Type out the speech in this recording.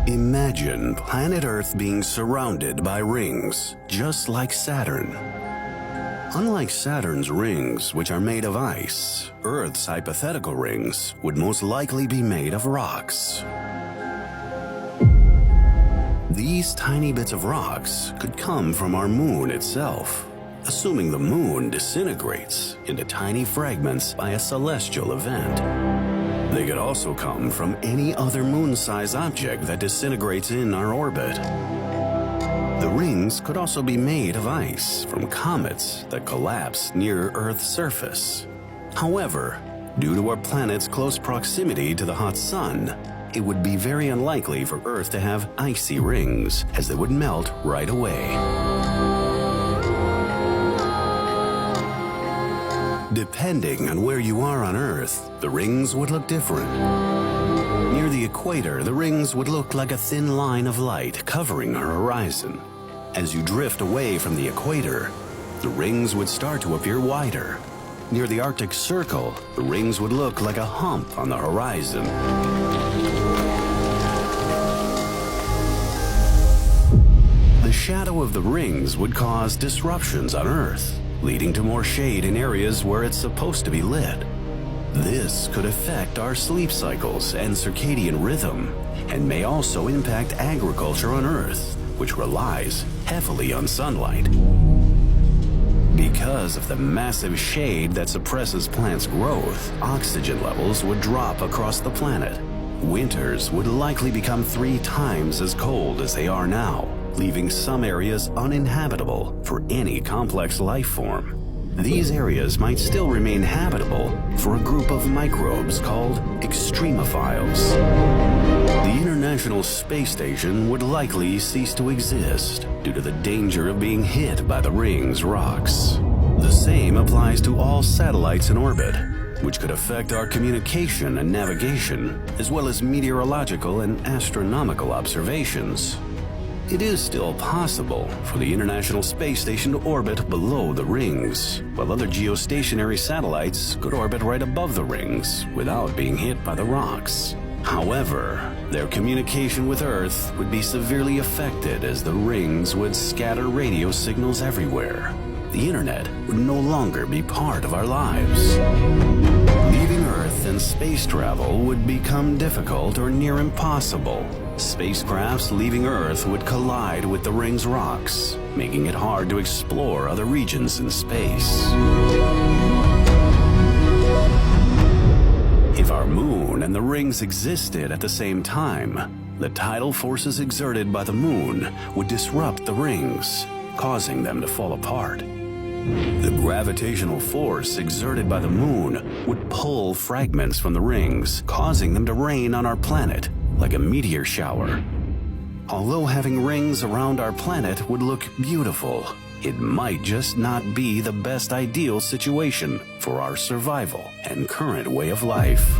Imagine planet Earth being surrounded by rings, just like Saturn. Unlike Saturn's rings, which are made of ice, Earth's hypothetical rings would most likely be made of rocks. These tiny bits of rocks could come from our moon itself, assuming the moon disintegrates into tiny fragments by a celestial event. They could also come from any other moon-sized object that disintegrates in our orbit. The rings could also be made of ice from comets that collapse near Earth's surface. However, due to our planet's close proximity to the hot sun, it would be very unlikely for Earth to have icy rings, as they would melt right away. Depending on where you are on Earth, the rings would look different. Near the equator, the rings would look like a thin line of light covering our horizon. As you drift away from the equator, the rings would start to appear wider. Near the Arctic Circle, the rings would look like a hump on the horizon. The shadow of the rings would cause disruptions on Earth, leading to more shade in areas where it's supposed to be lit. This could affect our sleep cycles and circadian rhythm, and may also impact agriculture on Earth, which relies heavily on sunlight. Because of the massive shade that suppresses plants' growth, oxygen levels would drop across the planet. Winters would likely become 3 times as cold as they are now, leaving some areas uninhabitable for any complex life form. These areas might still remain habitable for a group of microbes called extremophiles. The International Space Station would likely cease to exist due to the danger of being hit by the rings' rocks. The same applies to all satellites in orbit, which could affect our communication and navigation, as well as meteorological and astronomical observations. It is still possible for the International Space Station to orbit below the rings, while other geostationary satellites could orbit right above the rings without being hit by the rocks. However, their communication with Earth would be severely affected as the rings would scatter radio signals everywhere. The internet would no longer be part of our lives. Leaving Earth and space travel would become difficult or near impossible. Spacecrafts leaving Earth would collide with the rings' rocks, making it hard to explore other regions in space. If our moon and the rings existed at the same time, the tidal forces exerted by the moon would disrupt the rings, causing them to fall apart. The gravitational force exerted by the moon would pull fragments from the rings, causing them to rain on our planet like a meteor shower. Although having rings around our planet would look beautiful, it might just not be the best ideal situation for our survival and current way of life.